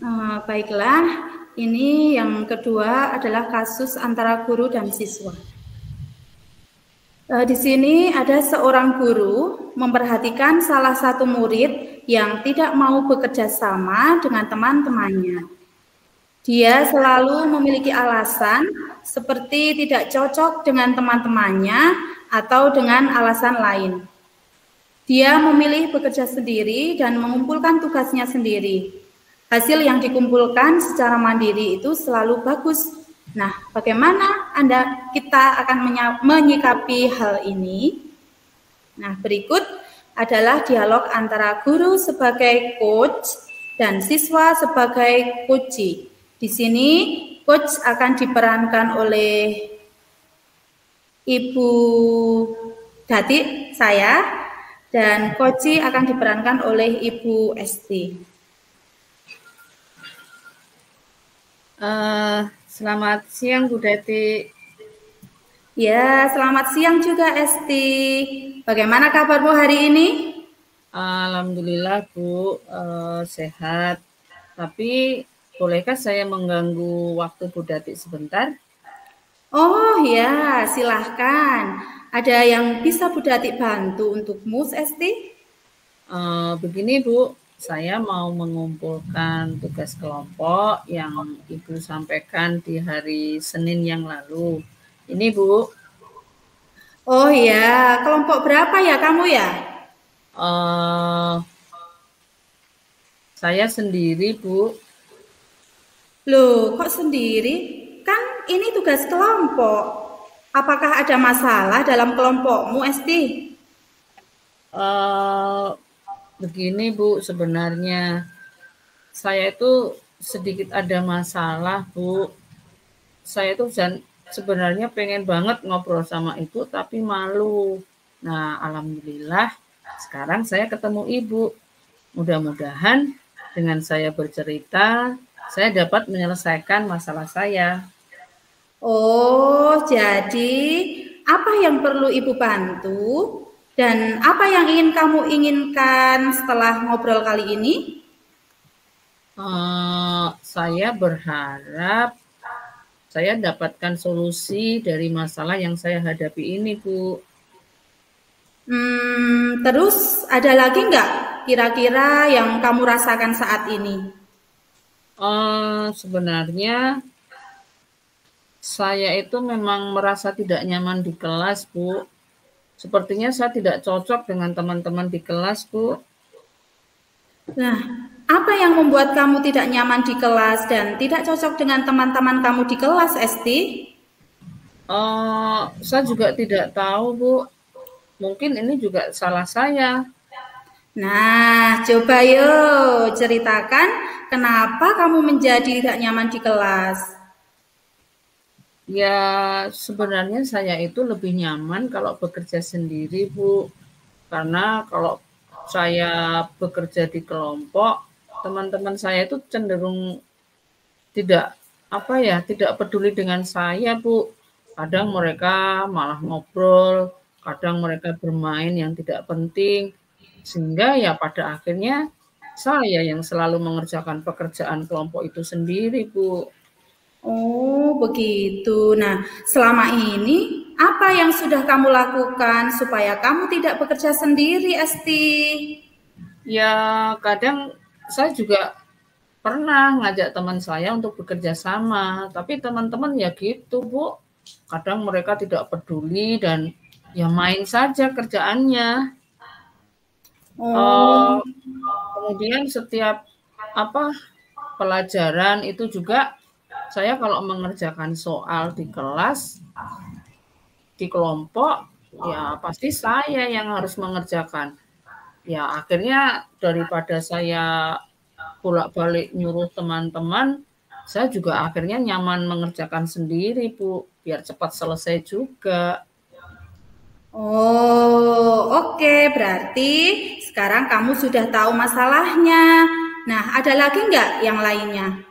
Baiklah, ini yang kedua adalah kasus antara guru dan siswa. Di sini ada seorang guru memperhatikan salah satu murid yang tidak mau bekerja sama dengan teman-temannya. Dia selalu memiliki alasan seperti tidak cocok dengan teman-temannya atau dengan alasan lain. Dia memilih bekerja sendiri dan mengumpulkan tugasnya sendiri. Hasil yang dikumpulkan secara mandiri itu selalu bagus. Nah, bagaimana kita akan menyikapi hal ini? Nah, berikut adalah dialog antara guru sebagai coach dan siswa sebagai coachee. Di sini coach akan diperankan oleh Ibu Dati, saya, dan coachee akan diperankan oleh Ibu Esti. Selamat siang Bu Dati. Ya, selamat siang juga Esti. Bagaimana kabarmu hari ini? Alhamdulillah Bu, sehat. Tapi bolehkah saya mengganggu waktu Bu Dati sebentar? Oh ya, silahkan. Ada yang bisa Bu Dati bantu untukmu, Esti? Begini Bu, saya mau mengumpulkan tugas kelompok yang Ibu sampaikan di hari Senin yang lalu. Ini Bu. Oh ya, kelompok berapa ya kamu ya? Saya sendiri Bu. Loh, kok sendiri? Kan ini tugas kelompok. Apakah ada masalah dalam kelompokmu, Esti? Begini Bu, sebenarnya saya itu sedikit ada masalah Bu. Saya itu sebenarnya pengen banget ngobrol sama Ibu tapi malu. Nah, alhamdulillah sekarang saya ketemu Ibu. Mudah-mudahan dengan saya bercerita, saya dapat menyelesaikan masalah saya. Oh, jadi apa yang perlu Ibu bantu? Dan apa yang ingin kamu inginkan setelah ngobrol kali ini? Saya berharap saya dapatkan solusi dari masalah yang saya hadapi ini, Bu. Terus ada lagi nggak kira-kira yang kamu rasakan saat ini? Sebenarnya saya itu memang merasa tidak nyaman di kelas, Bu. Sepertinya saya tidak cocok dengan teman-teman di kelas, Bu. Nah, apa yang membuat kamu tidak nyaman di kelas dan tidak cocok dengan teman-teman kamu di kelas, Esti? Saya juga tidak tahu, Bu. Mungkin ini juga salah saya. Nah, coba yuk ceritakan kenapa kamu menjadi tidak nyaman di kelas. Ya, sebenarnya saya itu lebih nyaman kalau bekerja sendiri, Bu. Karena kalau saya bekerja di kelompok, teman-teman saya itu cenderung tidak tidak peduli dengan saya, Bu. Kadang mereka malah ngobrol, kadang mereka bermain yang tidak penting. Sehingga ya pada akhirnya saya yang selalu mengerjakan pekerjaan kelompok itu sendiri, Bu. Oh, begitu. Nah, selama ini apa yang sudah kamu lakukan supaya kamu tidak bekerja sendiri, Esti? Ya, kadang saya juga pernah ngajak teman saya untuk bekerja sama, tapi teman-teman ya gitu, Bu. Kadang mereka tidak peduli dan ya main saja kerjaannya. Oh, Kemudian setiap pelajaran itu juga saya kalau mengerjakan soal di kelas, di kelompok, ya pasti saya yang harus mengerjakan. Ya akhirnya daripada saya bolak-balik nyuruh teman-teman, saya juga akhirnya nyaman mengerjakan sendiri, Bu, biar cepat selesai juga. oh, oke. Berarti sekarang kamu sudah tahu masalahnya. Nah, ada lagi nggak yang lainnya?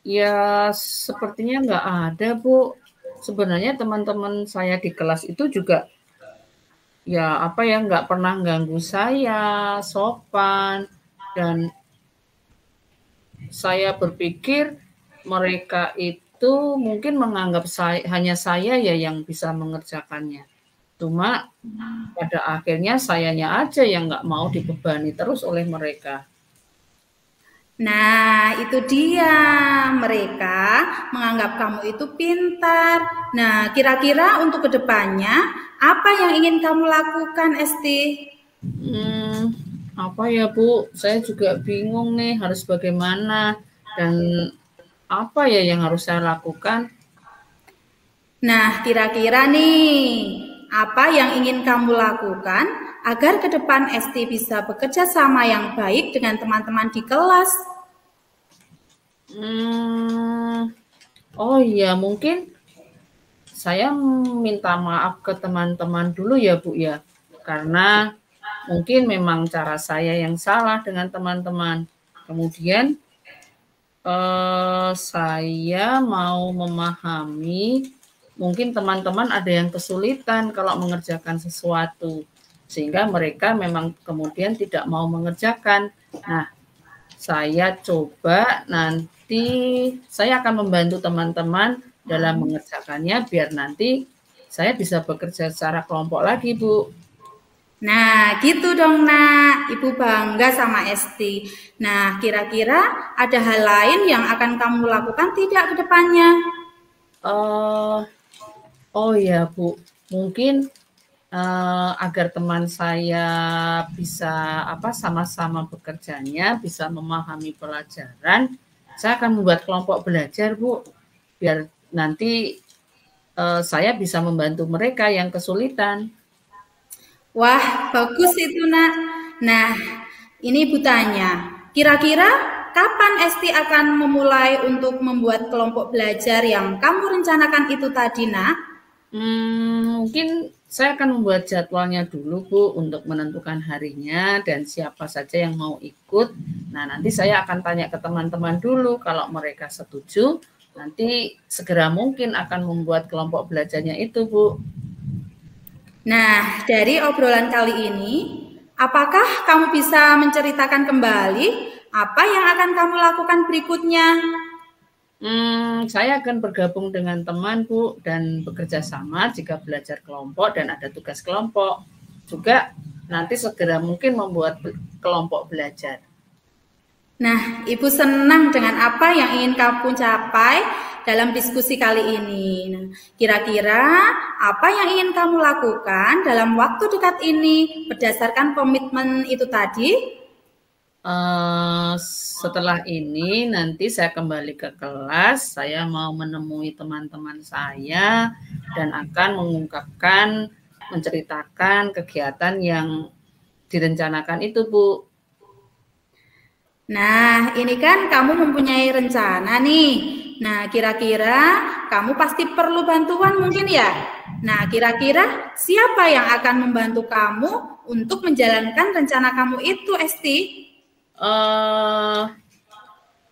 Ya sepertinya nggak ada, Bu. Sebenarnya teman-teman saya di kelas itu juga ya nggak pernah ganggu saya, sopan, dan saya berpikir mereka itu mungkin menganggap hanya saya ya yang bisa mengerjakannya. Cuma pada akhirnya sayanya aja yang nggak mau dibebani terus oleh mereka. Nah, itu dia. Mereka menganggap kamu itu pintar. Nah, kira-kira untuk kedepannya, apa yang ingin kamu lakukan, Esti? Apa ya, Bu? Saya juga bingung nih harus bagaimana dan apa ya yang harus saya lakukan. Nah, kira-kira nih, apa yang ingin kamu lakukan agar ke depan Esti bisa bekerja sama yang baik dengan teman-teman di kelas? Oh iya, mungkin saya minta maaf ke teman-teman dulu ya, Bu ya. Karena mungkin memang cara saya yang salah dengan teman-teman. Kemudian saya mau memahami mungkin teman-teman ada yang kesulitan kalau mengerjakan sesuatu, sehingga mereka memang kemudian tidak mau mengerjakan. Nah, saya coba nanti saya akan membantu teman-teman dalam mengerjakannya biar nanti saya bisa bekerja secara kelompok lagi, Bu. Nah, gitu dong, Nak. Ibu bangga sama Esti. Nah, kira-kira ada hal lain yang akan kamu lakukan tidak ke depannya? Oh ya, Bu. Mungkin agar teman saya bisa sama-sama bekerjanya, bisa memahami pelajaran, saya akan membuat kelompok belajar, Bu. Biar nanti saya bisa membantu mereka yang kesulitan. Wah, bagus itu, Nak. Nah, ini Ibu tanya, kira-kira kapan Esti akan memulai untuk membuat kelompok belajar yang kamu rencanakan itu tadi, Nak? Mungkin saya akan membuat jadwalnya dulu, Bu, untuk menentukan harinya dan siapa saja yang mau ikut. Nah, nanti saya akan tanya ke teman-teman dulu. Kalau mereka setuju, nanti segera mungkin akan membuat kelompok belajarnya itu, Bu. Nah, dari obrolan kali ini, apakah kamu bisa menceritakan kembali apa yang akan kamu lakukan berikutnya? Saya akan bergabung dengan teman, Bu, dan bekerja sama jika belajar kelompok dan ada tugas kelompok. Juga nanti segera mungkin membuat kelompok belajar. Nah, Ibu senang dengan apa yang ingin kamu capai dalam diskusi kali ini. Nah, kira-kira apa yang ingin kamu lakukan dalam waktu dekat ini berdasarkan komitmen itu tadi? Setelah ini nanti saya kembali ke kelas, saya mau menemui teman-teman saya dan akan mengungkapkan, menceritakan kegiatan yang direncanakan itu, Bu. Nah, ini kan kamu mempunyai rencana nih. Nah, kira-kira kamu pasti perlu bantuan mungkin ya? Nah, kira-kira siapa yang akan membantu kamu untuk menjalankan rencana kamu itu, Esti?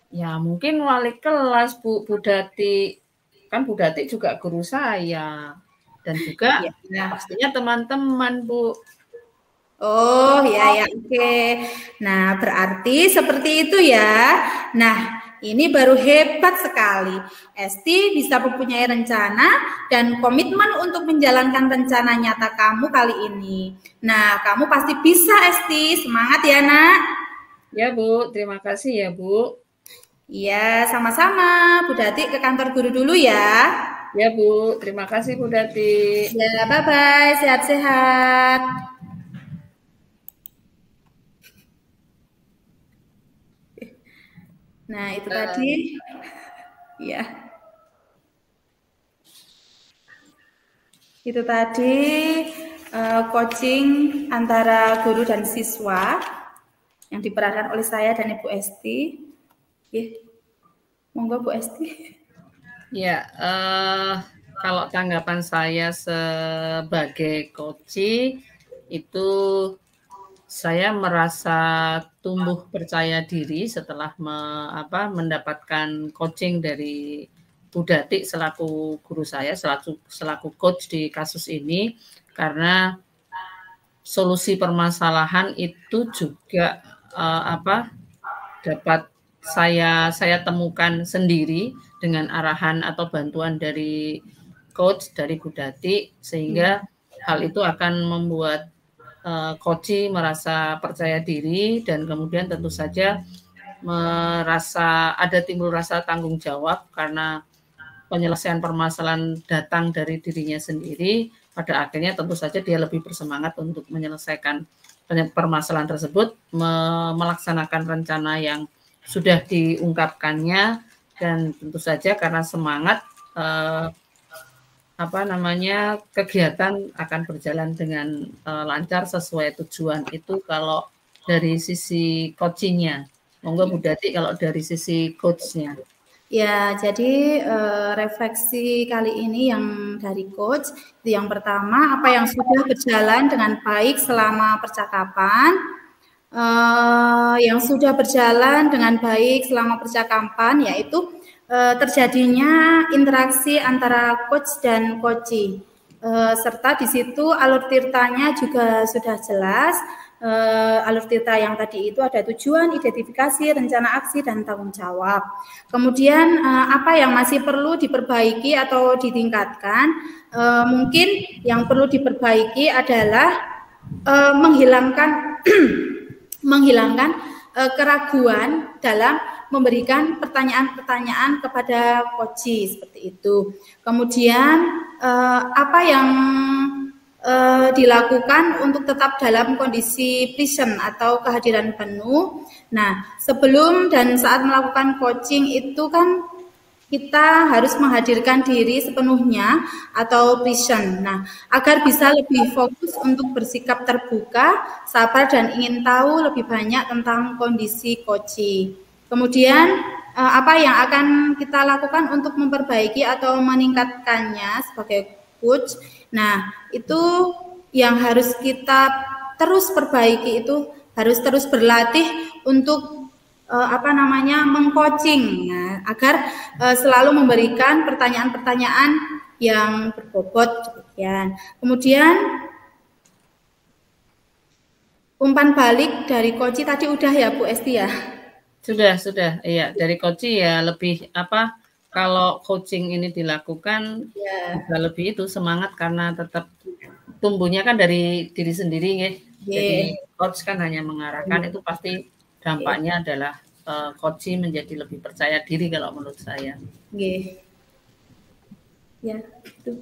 Ya mungkin wali kelas, Bu Dati. Kan Bu Dati juga guru saya. Dan juga pastinya teman-teman, Bu. Oh, ya, oke. Nah, berarti seperti itu ya. Nah, ini baru hebat sekali. Esti bisa mempunyai rencana dan komitmen untuk menjalankan rencana nyata kamu kali ini. Nah, kamu pasti bisa, Esti. Semangat ya, Nak. Ya, Bu. Terima kasih ya, Bu. Iya, sama-sama. Bu Dati ke kantor guru dulu ya. Ya, Bu. Terima kasih, Bu Dati. Ya, bye-bye. Sehat-sehat. Nah, itu tadi. Ya. Itu tadi coaching antara guru dan siswa yang diperankan oleh saya dan Ibu Esti. Monggo Bu Esti. Ya, kalau tanggapan saya sebagai coach itu saya merasa tumbuh percaya diri setelah mendapatkan coaching dari Bu Dati selaku guru saya, selaku coach di kasus ini, karena solusi permasalahan itu juga dapat saya temukan sendiri dengan arahan atau bantuan dari coach, dari Bu Dati, sehingga hal itu akan membuat coach merasa percaya diri dan kemudian tentu saja timbul rasa tanggung jawab karena penyelesaian permasalahan datang dari dirinya sendiri. Pada akhirnya tentu saja dia lebih bersemangat untuk menyelesaikan permasalahan tersebut, melaksanakan rencana yang sudah diungkapkannya, dan tentu saja karena semangat kegiatan akan berjalan dengan lancar sesuai tujuan. Itu kalau dari sisi coaching-nya. Monggo Bu Dati kalau dari sisi coach-nya. Ya, jadi refleksi kali ini yang dari coach, itu yang pertama, apa yang sudah berjalan dengan baik selama percakapan, yang sudah berjalan dengan baik selama percakapan, yaitu terjadinya interaksi antara coach dan coachee, serta di situ alur tirtanya juga sudah jelas. Alur tirta yang tadi itu ada tujuan, identifikasi, rencana aksi, dan tanggung jawab. Kemudian apa yang masih perlu diperbaiki atau ditingkatkan? Mungkin yang perlu diperbaiki adalah menghilangkan keraguan dalam memberikan pertanyaan-pertanyaan kepada coachee seperti itu. Kemudian apa yang dilakukan untuk tetap dalam kondisi present atau kehadiran penuh. Nah, sebelum dan saat melakukan coaching itu kan kita harus menghadirkan diri sepenuhnya atau present. Nah, agar bisa lebih fokus untuk bersikap terbuka, sabar, dan ingin tahu lebih banyak tentang kondisi coachee. Kemudian apa yang akan kita lakukan untuk memperbaiki atau meningkatkannya sebagai coach? Nah, itu yang harus kita terus perbaiki, itu harus terus berlatih untuk mengcoaching, nah, agar selalu memberikan pertanyaan-pertanyaan yang berbobot demikian. Kemudian umpan balik dari coachee tadi udah ya Bu Esti ya? Sudah, iya, dari coachee ya lebih kalau coaching ini dilakukan juga lebih itu semangat karena tetap tumbuhnya kan dari diri sendiri ya. Jadi coach kan hanya mengarahkan, itu pasti dampaknya adalah coachee menjadi lebih percaya diri kalau menurut saya. Ya, itu.